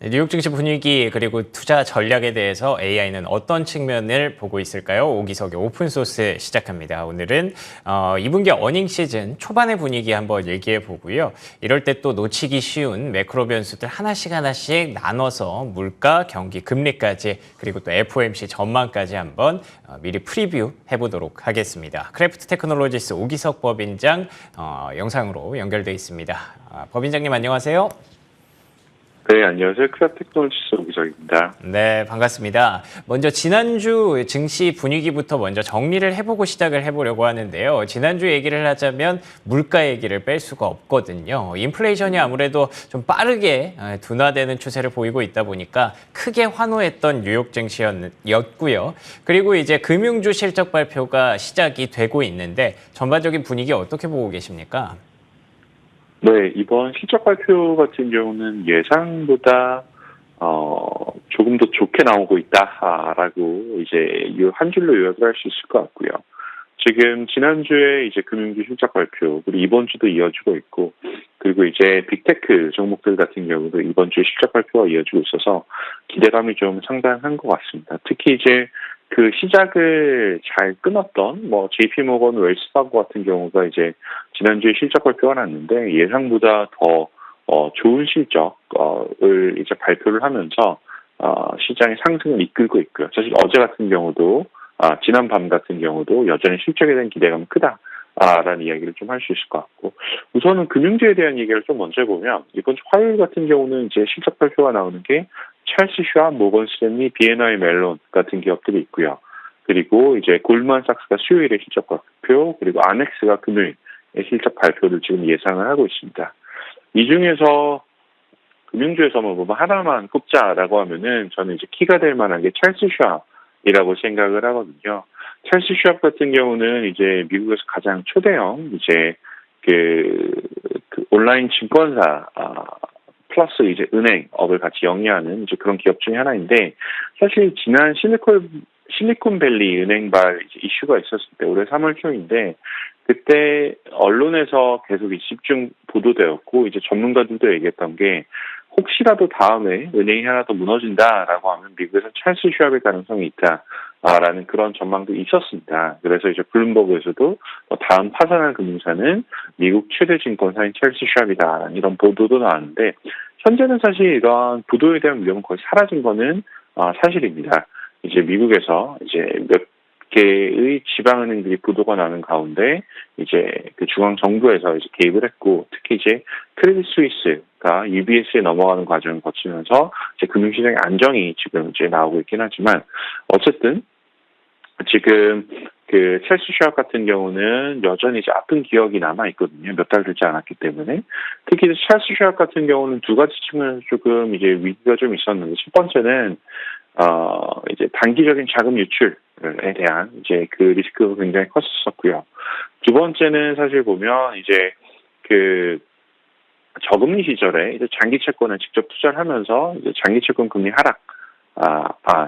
네, 뉴욕 증시 분위기 그리고 투자 전략에 대해서 AI는 어떤 측면을 보고 있을까요? 오기석의 오픈소스 시작합니다. 오늘은 2분기 어닝 시즌 초반의 분위기 한번 얘기해 보고요. 이럴 때 또 놓치기 쉬운 매크로 변수들 하나씩 나눠서 물가, 경기, 금리까지 그리고 또 FOMC 전망까지 한번 미리 프리뷰 해보도록 하겠습니다. 크래프트 테크놀로지스 오기석 법인장 영상으로 연결돼 있습니다. 법인장님 안녕하세요. 네, 안녕하세요. 크래프트 테크놀로지스 오기석입니다. 네, 반갑습니다. 먼저 지난주 증시 분위기부터 먼저 정리를 해보고 시작을 해보려고 하는데요. 지난주 얘기를 하자면 물가 얘기를 뺄 수가 없거든요. 인플레이션이 아무래도 좀 빠르게 둔화되는 추세를 보이고 있다 보니까 크게 환호했던 뉴욕 증시였고요. 그리고 이제 금융주 실적 발표가 시작이 되고 있는데 전반적인 분위기 어떻게 보고 계십니까? 네, 이번 실적 발표 같은 경우는 예상보다 조금 더 좋게 나오고 있다라고 이제 한 줄로 요약을 할 수 있을 것 같고요. 지금 지난주에 이제 금융주 실적 발표, 그리고 이번 주도 이어지고 있고, 그리고 이제 빅테크 종목들 같은 경우도 이번 주에 실적 발표가 이어지고 있어서 기대감이 좀 상당한 것 같습니다. 특히 이제 그 시작을 잘 끊었던 JP모건, 웰스파고 같은 경우가 이제 지난주에 실적 발표가 났는데 예상보다 더 좋은 실적을 이제 발표를 하면서 시장의 상승을 이끌고 있고요. 사실 어제 같은 경우도 지난 밤 같은 경우도 여전히 실적에 대한 기대감이 크다라는 이야기를 좀 할 수 있을 것 같고, 우선은 금융주에 대한 얘기를 좀 먼저 해보면 이번 주 화요일 같은 경우는 이제 실적 발표가 나오는 게 찰스 슈왑, 모건 스탠리, B&I 멜론 같은 기업들이 있고요. 그리고 이제 골드만삭스가 수요일에 실적 발표, 그리고 아넥스가 금요일에 실적 발표를 지금 예상을 하고 있습니다. 이 중에서 금융주에서 하나만 꼽자라고 하면은 저는 이제 키가 될 만한 게 찰스 슈왑이라고 생각을 하거든요. 찰스 슈왑 같은 경우는 이제 미국에서 가장 초대형 이제 그 온라인 증권사 플러스 이제 은행업을 같이 영위하는 이제 그런 기업 중에 하나인데, 사실 지난 실리콘밸리 은행발 이제 이슈가 있었을 때 올해 3월 초인데 그때 언론에서 계속 집중 보도되었고 이제 전문가들도 얘기했던 게 혹시라도 다음에 은행이 하나 더 무너진다라고 하면 미국에서 찰스 슈왑의 가능성이 있다라는 그런 전망도 있었습니다. 그래서 이제 블룸버그에서도 다음 파산할 금융사는 미국 최대 증권사인 찰스 슈왑이다 이런 보도도 나왔는데, 현재는 사실 이런 보도에 대한 위험은 거의 사라진 거는 사실입니다. 이제 미국에서 이제 몇 개의 지방은행들이 부도가 나는 가운데 이제 그 중앙 정부에서 이제 개입을 했고, 특히 이제 크레딧 스위스가 UBS에 넘어가는 과정을 거치면서 이제 금융시장의 안정이 지금 이제 나오고 있긴 하지만, 어쨌든 지금 그 찰스 슈왑 같은 경우는 여전히 이제 아픈 기억이 남아 있거든요. 몇 달 되지 않았기 때문에. 특히 찰스 슈왑 같은 경우는 두 가지 측면에서 조금 이제 위기가 좀 있었는데, 첫 번째는 이제 단기적인 자금 유출에 대한 이제 그 리스크가 굉장히 컸었고요. 두 번째는 사실 보면 이제 그 저금리 시절에 이제 장기 채권을 직접 투자를 하면서 이제 장기 채권 금리 하락,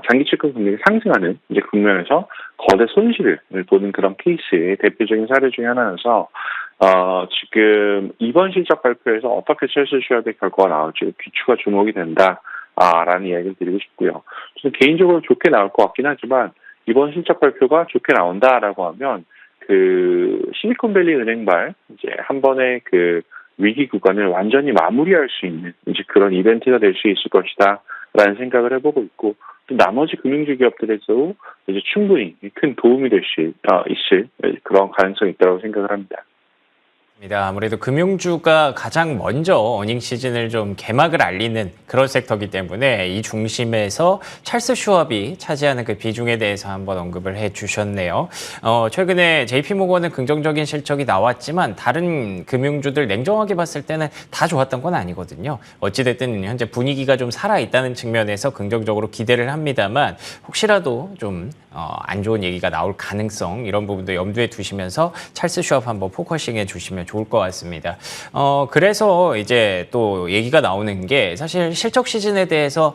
장기 채권 금리가 상승하는 이제 국면에서 거대 손실을 보는 그런 케이스의 대표적인 사례 중에 하나여서 지금 이번 실적 발표에서 어떻게 찰스 슈왑의 결과가 나올지 귀추가 주목이 된다라는 이야기를 드리고 싶고요. 저는 개인적으로 좋게 나올 것 같긴 하지만 이번 실적 발표가 좋게 나온다라고 하면 그 실리콘밸리 은행발 이제 한 번의 그 위기 구간을 완전히 마무리할 수 있는 이제 그런 이벤트가 될 수 있을 것이다라는 생각을 해보고 있고, 또 나머지 금융주 기업들에서도 이제 충분히 큰 도움이 될 수 있을 그런 가능성이 있다고 생각을 합니다. 아무래도 금융주가 가장 먼저 어닝 시즌을 좀 개막을 알리는 그런 섹터이기 때문에 이 중심에서 찰스 슈왑이 차지하는 그 비중에 대해서 한번 언급을 해주셨네요. 최근에 JP모건은 긍정적인 실적이 나왔지만 다른 금융주들 냉정하게 봤을 때는 다 좋았던 건 아니거든요. 어찌됐든 현재 분위기가 좀 살아있다는 측면에서 긍정적으로 기대를 합니다만, 혹시라도 좀 안 좋은 얘기가 나올 가능성 이런 부분도 염두에 두시면서 찰스 슈왑 한번 포커싱해 주시면 좋을 것 같습니다. 그래서 이제 또 얘기가 나오는 게, 사실 실적 시즌에 대해서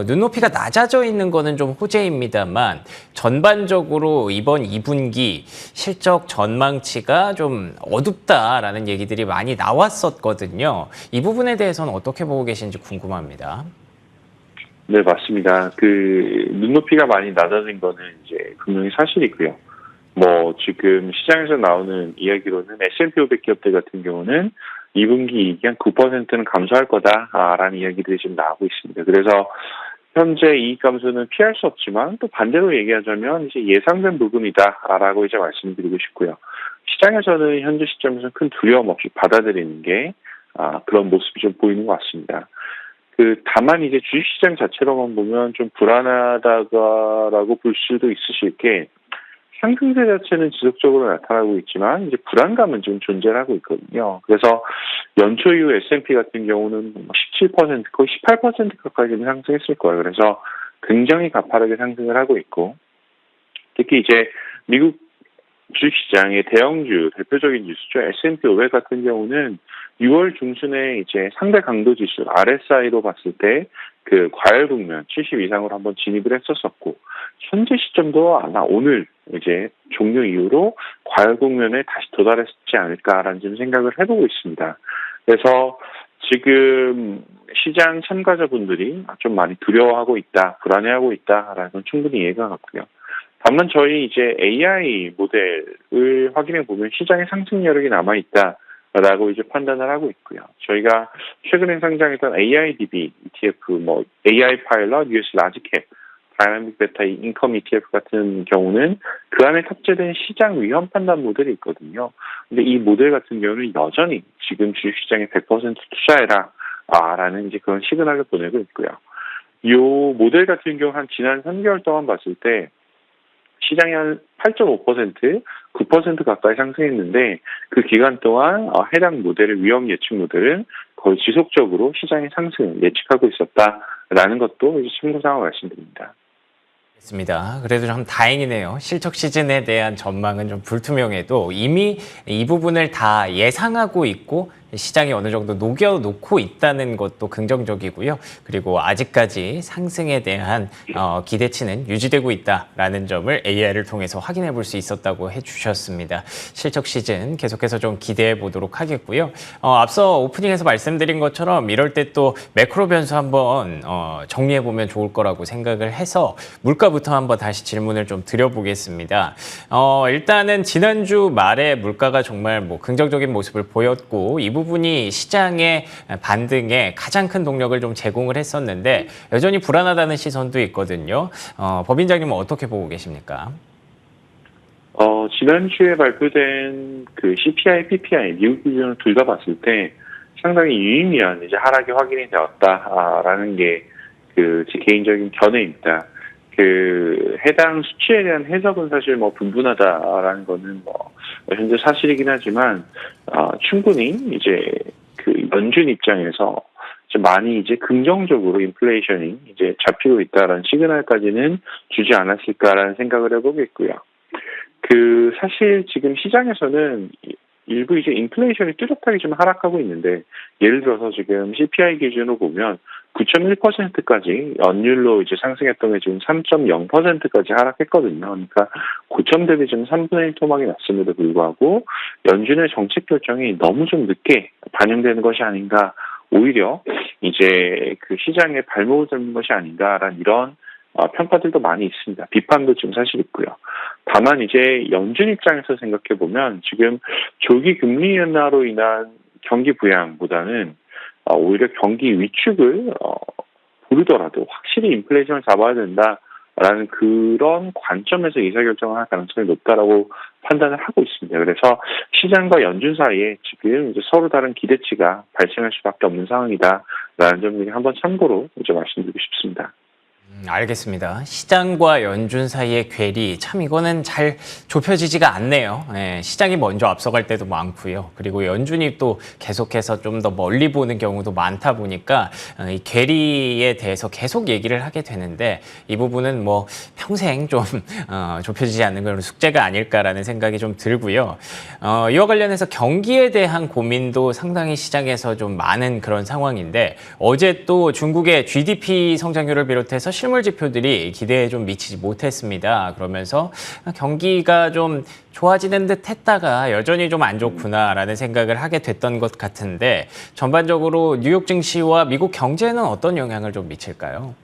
눈높이가 낮아져 있는 거는 좀 호재입니다만, 전반적으로 이번 2분기 실적 전망치가 좀 어둡다라는 얘기들이 많이 나왔었거든요. 이 부분에 대해서는 어떻게 보고 계신지 궁금합니다. 네, 맞습니다. 그 눈높이가 많이 낮아진 거는 이제 분명히 사실이고요. 뭐 지금 시장에서 나오는 이야기로는 S&P 500 기업들 같은 경우는 2분기 이익이 한 9%는 감소할 거다라는 이야기들이 지금 나오고 있습니다. 그래서 현재 이익 감소는 피할 수 없지만 또 반대로 얘기하자면 이제 예상된 부분이다라고 이제 말씀드리고 싶고요. 시장에서는 현재 시점에서 큰 두려움 없이 받아들이는 게 그런 모습이 좀 보이는 것 같습니다. 다만 이제 주식시장 자체로만 보면 좀 불안하다라고 볼 수도 있으실 게 상승세 자체는 지속적으로 나타나고 있지만 이제 불안감은 좀 존재하고 있거든요. 그래서 연초 이후 S&P 같은 경우는 17% 거의 18% 가까이 상승했을 거예요. 그래서 굉장히 가파르게 상승을 하고 있고 특히 이제 미국 주식시장의 대형주 대표적인 지수죠. S&P 500 같은 경우는 6월 중순에 이제 상대 강도 지수 RSI로 봤을 때 그 과열 국면 70 이상으로 한번 진입을 했었었고 현재 시점도 아마 오늘 이제 종료 이후로 과열 국면에 다시 도달했지 않을까라는 좀 생각을 해보고 있습니다. 그래서 지금 시장 참가자분들이 좀 많이 두려워하고 있다, 불안해하고 있다라는 건 충분히 이해가 갔고요. 다만 저희 이제 AI 모델을 확인해 보면 시장에 상승 여력이 남아 있다라고 이제 판단을 하고 있고요. 저희가 최근에 상장했던 AIDB ETF, 뭐 AI 파일럿, US 라지캡, 다이나믹 베타 인컴 ETF 같은 경우는 그 안에 탑재된 시장 위험 판단 모델이 있거든요. 근데 이 모델 같은 경우는 여전히 지금 주식시장에 100% 투자해라 라는 이제 그런 시그널을 보내고 있고요. 이 모델 같은 경우 한 지난 3개월 동안 봤을 때 시장이 한 8.5%, 9% 가까이 상승했는데 그 기간 동안 해당 모델의 위험 예측 모델은 거의 지속적으로 시장의 상승을 예측하고 있었다라는 것도 이제 참고사항을 말씀드립니다. 있습니다. 그래도 좀 다행이네요. 실적 시즌에 대한 전망은 좀 불투명해도 이미 이 부분을 다 예상하고 있고 시장이 어느 정도 녹여놓고 있다는 것도 긍정적이고요. 그리고 아직까지 상승에 대한 기대치는 유지되고 있다라는 점을 AI를 통해서 확인해 볼 수 있었다고 해주셨습니다. 실적 시즌 계속해서 좀 기대해 보도록 하겠고요. 앞서 오프닝에서 말씀드린 것처럼 이럴 때 또 매크로 변수 한번 정리해 보면 좋을 거라고 생각을 해서 물가부터 한번 다시 질문을 좀 드려보겠습니다. 일단은 지난주 말에 물가가 정말 뭐 긍정적인 모습을 보였고 이 부분이 시장의 반등에 가장 큰 동력을 좀 제공을 했었는데 여전히 불안하다는 시선도 있거든요. 법인장님은 어떻게 보고 계십니까? 지난주에 발표된 그 CPI, PPI, 미국 기준을 둘 다 봤을 때 상당히 유의미한 이제 하락이 확인이 되었다라는 게 제 개인적인 견해입니다. 해당 수치에 대한 해석은 사실 뭐 분분하다라는 거는 뭐 현재 사실이긴 하지만 충분히 이제 연준 입장에서 많이 이제 긍정적으로 인플레이션이 이제 잡히고 있다라는 시그널까지는 주지 않았을까라는 생각을 해보겠고요. 사실 지금 시장에서는 일부 이제 인플레이션이 뚜렷하게 좀 하락하고 있는데 예를 들어서 지금 CPI 기준으로 보면 9.1%까지 연율로 이제 상승했던 게 지금 3.0%까지 하락했거든요. 그러니까 고점 대비 지금 3분의 1 토막이 났음에도 불구하고 연준의 정책 결정이 너무 좀 늦게 반영되는 것이 아닌가, 오히려 이제 시장에 발목을 잡는 것이 아닌가라는 이런 평가들도 많이 있습니다. 비판도 지금 사실 있고요. 다만 이제 연준 입장에서 생각해 보면 지금 조기 금리 인하로 인한 경기 부양보다는 오히려 경기 위축을 부르더라도 확실히 인플레이션을 잡아야 된다라는 그런 관점에서 의사결정을 할 가능성이 높다라고 판단을 하고 있습니다. 그래서 시장과 연준 사이에 지금 이제 서로 다른 기대치가 발생할 수밖에 없는 상황이다라는 점을 한번 참고로 이제 말씀드리고 싶습니다. 알겠습니다. 시장과 연준 사이의 괴리, 참 이거는 잘 좁혀지지가 않네요. 시장이 먼저 앞서갈 때도 많고요. 그리고 연준이 또 계속해서 좀 더 멀리 보는 경우도 많다 보니까 이 괴리에 대해서 계속 얘기를 하게 되는데 이 부분은 뭐 평생 좀 좁혀지지 않는 그런 숙제가 아닐까라는 생각이 좀 들고요. 이와 관련해서 경기에 대한 고민도 상당히 시장에서 좀 많은 그런 상황인데 어제 또 중국의 GDP 성장률을 비롯해서 실물 지표들이 기대에 좀 미치지 못했습니다. 그러면서 경기가 좀 좋아지는 듯 했다가 여전히 좀 안 좋구나라는 생각을 하게 됐던 것 같은데 전반적으로 뉴욕 증시와 미국 경제는 어떤 영향을 좀 미칠까요?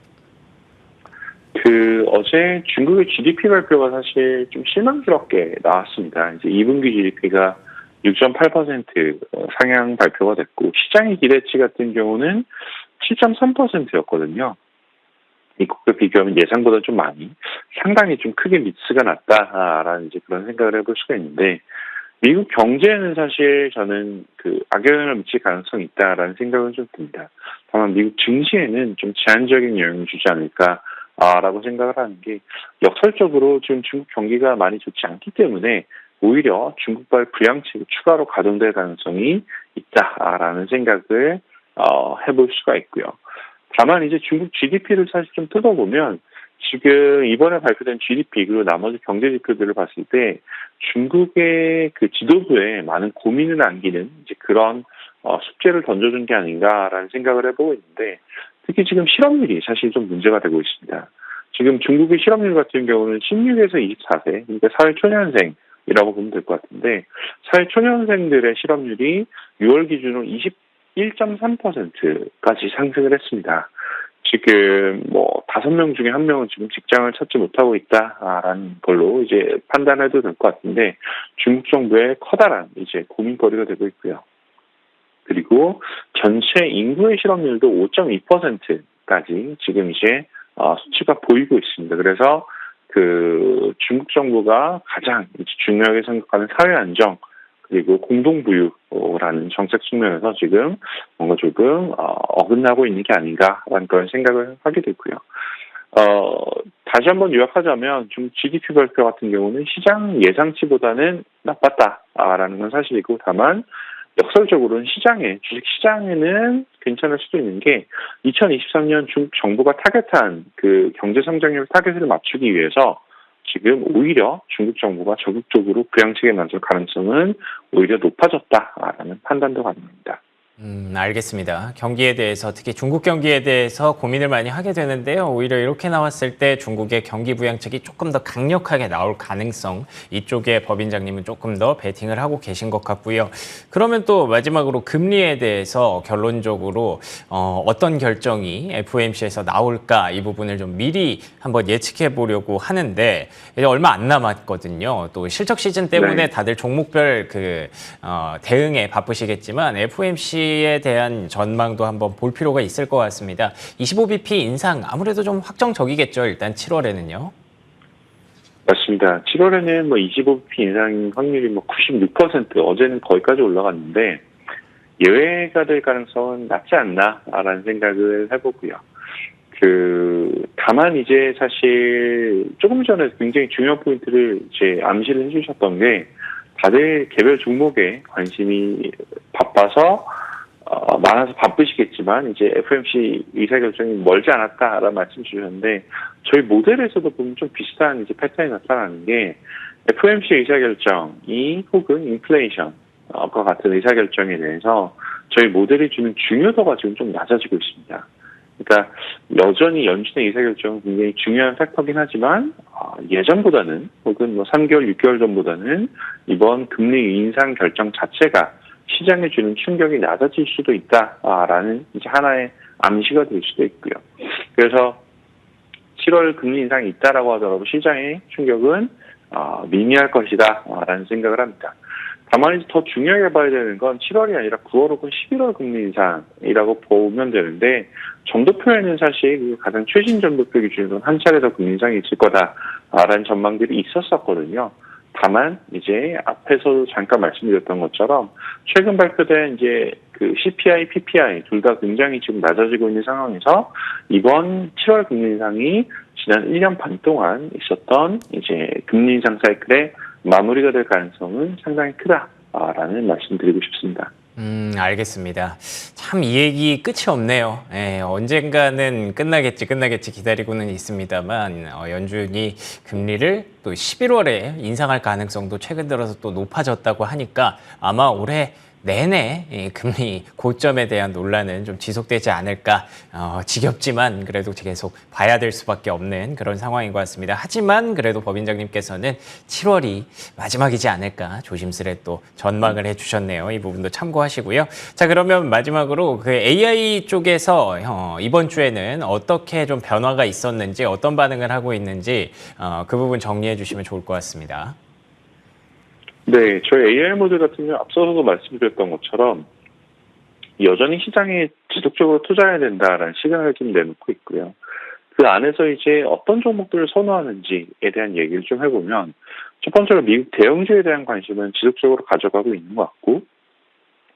어제 중국의 GDP 발표가 사실 좀 실망스럽게 나왔습니다. 이제 2분기 GDP가 6.8% 상향 발표가 됐고, 시장의 기대치 같은 경우는 7.3%였거든요. 미국과 비교하면 예상보다 좀 많이, 상당히 좀 크게 미스가 났다라는 이제 그런 생각을 해볼 수가 있는데, 미국 경제에는 사실 저는 악영향을 미칠 가능성이 있다라는 생각은 좀 듭니다. 다만 미국 증시에는 좀 제한적인 영향을 주지 않을까라고 생각을 하는 게, 역설적으로 지금 중국 경기가 많이 좋지 않기 때문에 오히려 중국발 부양책이 추가로 가동될 가능성이 있다라는 생각을 해볼 수가 있고요. 다만 이제 중국 GDP를 사실 좀 뜯어보면, 지금 이번에 발표된 GDP 그리고 나머지 경제 지표들을 봤을 때 중국의 지도부에 많은 고민을 안기는 이제 그런 숙제를 던져준 게 아닌가라는 생각을 해보고 있는데, 특히 지금 실업률이 사실 좀 문제가 되고 있습니다. 지금 중국의 실업률 같은 경우는 16에서 24세, 그러니까 사회초년생이라고 보면 될 것 같은데, 사회초년생들의 실업률이 6월 기준으로 21.3%까지 상승을 했습니다. 지금 5명 중에 1명은 지금 직장을 찾지 못하고 있다라는 걸로 이제 판단해도 될 것 같은데, 중국 정부의 커다란 이제 고민거리가 되고 있고요. 그리고 전체 인구의 실업률도 5.2%까지 지금 이제 수치가 보이고 있습니다. 그래서 중국 정부가 가장 중요하게 생각하는 사회 안정 그리고 공동부유라는 정책 측면에서 지금 뭔가 조금 어긋나고 있는 게 아닌가라는 그런 생각을 하게 되고요. 다시 한번 요약하자면 중국 GDP 발표 같은 경우는 시장 예상치보다는 나빴다라는 건 사실이고, 다만 역설적으로는 주식 시장에는 괜찮을 수도 있는 게, 2023년 중국 정부가 타겟한 경제 성장률 타겟을 맞추기 위해서 지금 오히려 중국 정부가 적극적으로 부양책에 나설 가능성은 오히려 높아졌다라는 판단도 가능합니다. 알겠습니다. 경기에 대해서, 특히 중국 경기에 대해서 고민을 많이 하게 되는데요. 오히려 이렇게 나왔을 때 중국의 경기 부양책이 조금 더 강력하게 나올 가능성, 이쪽에 법인장님은 조금 더 베팅을 하고 계신 것 같고요. 그러면 또 마지막으로 금리에 대해서 결론적으로 어떤 결정이 FOMC에서 나올까, 이 부분을 좀 미리 한번 예측해 보려고 하는데, 이제 얼마 안 남았거든요. 또 실적 시즌 때문에 다들 종목별 대응에 바쁘시겠지만 FOMC 에 대한 전망도 한번 볼 필요가 있을 것 같습니다. 25bp 인상 아무래도 좀 확정적이겠죠. 일단 7월에는요. 맞습니다. 7월에는 25bp 인상 확률이 96%, 어제는 거기까지 올라갔는데 예외가 될 가능성은 낮지 않나라는 생각을 해보고요. 다만 이제 사실 조금 전에 굉장히 중요한 포인트를 이제 암시를 해주셨던 게, 다들 개별 종목에 관심이 많아서 바쁘시겠지만 이제 FOMC 의사결정이 멀지 않았다라는 말씀 주셨는데, 저희 모델에서도 보면 좀 비슷한 이제 패턴이 나타나는 게, FOMC 의사결정이 혹은 인플레이션과 같은 의사결정에 대해서 저희 모델이 주는 중요도가 지금 좀 낮아지고 있습니다. 그러니까 여전히 연준의 의사결정은 굉장히 중요한 팩터긴 하지만 예전보다는 혹은 3개월, 6개월 전보다는 이번 금리 인상 결정 자체가 시장에 주는 충격이 낮아질 수도 있다라는 이제 하나의 암시가 될 수도 있고요. 그래서 7월 금리 인상이 있다라고 하더라도 시장의 충격은 미미할 것이다라는 생각을 합니다. 다만 이제 더 중요하게 봐야 되는 건 7월이 아니라 9월 혹은 11월 금리 인상이라고 보면 되는데, 점도표에는 사실 가장 최신 점도표 기준으로는 한 차례 더 금리 인상이 있을 거다라는 전망들이 있었었거든요. 다만 이제 앞에서 잠깐 말씀드렸던 것처럼 최근 발표된 이제 CPI, PPI 둘 다 굉장히 지금 낮아지고 있는 상황에서 이번 7월 금리 인상이 지난 1년 반 동안 있었던 이제 금리 인상 사이클의 마무리가 될 가능성은 상당히 크다라는 말씀드리고 싶습니다. 알겠습니다. 참 이 얘기 끝이 없네요. 언젠가는 끝나겠지 기다리고는 있습니다만, 연준이 금리를 또 11월에 인상할 가능성도 최근 들어서 또 높아졌다고 하니까 아마 올해 내내 이 금리 고점에 대한 논란은 좀 지속되지 않을까. 지겹지만 그래도 계속 봐야 될 수밖에 없는 그런 상황인 것 같습니다. 하지만 그래도 법인장님께서는 7월이 마지막이지 않을까 조심스레 또 전망을 해주셨네요. 이 부분도 참고하시고요. 자, 그러면 마지막으로 그 AI 쪽에서 이번 주에는 어떻게 좀 변화가 있었는지, 어떤 반응을 하고 있는지 그 부분 정리해 주시면 좋을 것 같습니다. 네, 저희 AI 모델 같은 경우 앞서서도 말씀드렸던 것처럼 여전히 시장에 지속적으로 투자해야 된다라는 시각을 좀 내놓고 있고요. 그 안에서 이제 어떤 종목들을 선호하는지에 대한 얘기를 좀 해보면 첫 번째로 미국 대형주에 대한 관심은 지속적으로 가져가고 있는 것 같고,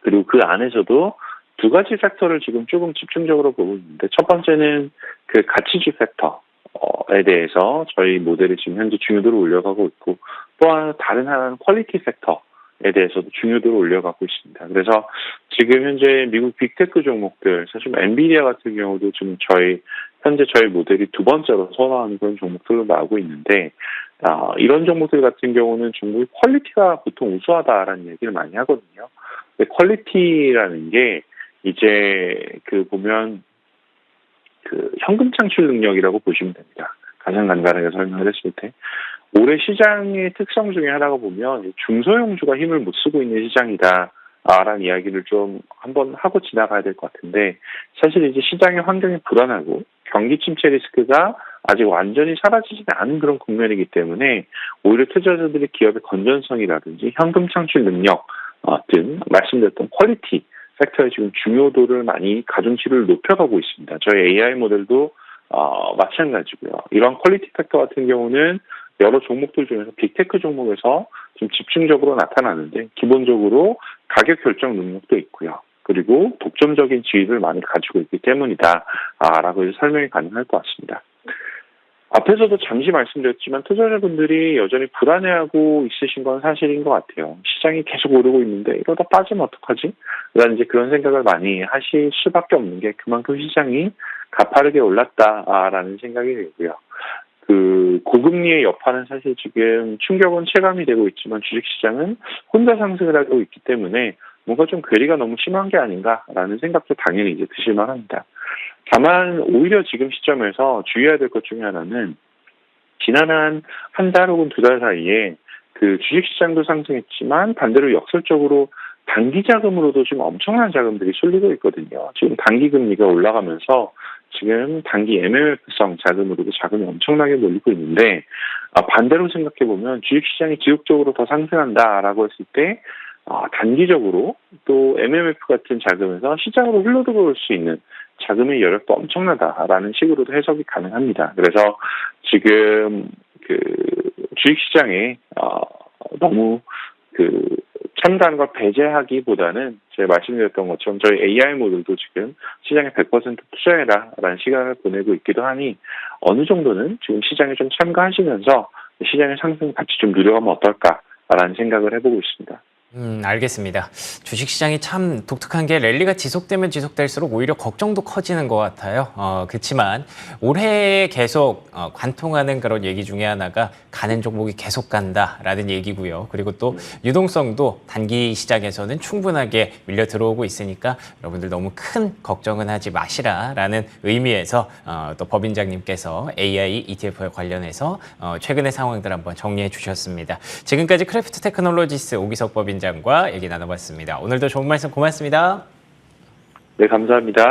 그리고 그 안에서도 두 가지 섹터를 지금 조금 집중적으로 보고 있는데, 첫 번째는 그 가치주 섹터에 대해서 저희 모델이 지금 현재 중요도를 올려가고 있고, 또 다른 하나는 퀄리티 섹터에 대해서도 중요도를 올려가고 있습니다. 그래서 지금 현재 미국 빅테크 종목들, 사실 엔비디아 같은 경우도 지금 현재 저희 모델이 두 번째로 선호하는 그런 종목들로 나오고 있는데, 이런 종목들 같은 경우는 종목의 퀄리티가 보통 우수하다라는 얘기를 많이 하거든요. 근데 퀄리티라는 게 이제 보면 현금 창출 능력이라고 보시면 됩니다. 가장 간단하게 설명을 했을 때. 올해 시장의 특성 중에 하나가 보면 중소형주가 힘을 못 쓰고 있는 시장이다라는 이야기를 좀 한번 하고 지나가야 될 것 같은데, 사실 이제 시장의 환경이 불안하고 경기 침체 리스크가 아직 완전히 사라지지 않은 그런 국면이기 때문에 오히려 투자자들이 기업의 건전성이라든지 현금 창출 능력 등 말씀드렸던 퀄리티 섹터의 지금 중요도를 많이 가중치를 높여가고 있습니다. 저희 AI 모델도 마찬가지고요. 이런 퀄리티 팩터 같은 경우는 여러 종목들 중에서 빅테크 종목에서 좀 집중적으로 나타나는데, 기본적으로 가격 결정 능력도 있고요. 그리고 독점적인 지위를 많이 가지고 있기 때문이다 라고 설명이 가능할 것 같습니다. 앞에서도 잠시 말씀드렸지만 투자자분들이 여전히 불안해하고 있으신 건 사실인 것 같아요. 시장이 계속 오르고 있는데 이러다 빠지면 어떡하지? 라는 이제 그런 생각을 많이 하실 수밖에 없는 게, 그만큼 시장이 가파르게 올랐다라는 생각이 들고요. 고금리의 여파는 사실 지금 충격은 체감이 되고 있지만 주식시장은 혼자 상승을 하고 있기 때문에 뭔가 좀 괴리가 너무 심한 게 아닌가라는 생각도 당연히 이제 드실만 합니다. 다만 오히려 지금 시점에서 주의해야 될 것 중에 하나는, 지난 한 달 혹은 두 달 사이에 주식시장도 상승했지만 반대로 역설적으로 단기 자금으로도 지금 엄청난 자금들이 쏠리고 있거든요. 지금 단기 금리가 올라가면서 지금 단기 MMF성 자금으로도 자금이 엄청나게 몰리고 있는데, 반대로 생각해보면 주식시장이 지속적으로 더 상승한다라고 했을 때 단기적으로 또 MMF 같은 자금에서 시장으로 흘러들어올 수 있는 자금의 여력도 엄청나다라는 식으로도 해석이 가능합니다. 그래서 지금 주식시장에 너무 참가하는 걸 배제하기보다는 제가 말씀드렸던 것처럼 저희 AI 모델도 지금 시장에 100% 투자해라라는 시간을 보내고 있기도 하니, 어느 정도는 지금 시장에 좀 참가하시면서 시장의 상승 같이 좀 누려가면 어떨까라는 생각을 해보고 있습니다. 알겠습니다. 주식시장이 참 독특한 게 랠리가 지속되면 지속될수록 오히려 걱정도 커지는 것 같아요. 그렇지만 올해 계속 관통하는 그런 얘기 중에 하나가 가는 종목이 계속 간다라는 얘기고요. 그리고 또 유동성도 단기 시장에서는 충분하게 밀려 들어오고 있으니까 여러분들 너무 큰 걱정은 하지 마시라라는 의미에서 또 법인장님께서 AI ETF에 관련해서 최근의 상황들 한번 정리해 주셨습니다. 지금까지 크래프트 테크놀로지스 오기석 법인장과 얘기 나눠봤습니다. 오늘도 좋은 말씀 고맙습니다. 네, 감사합니다.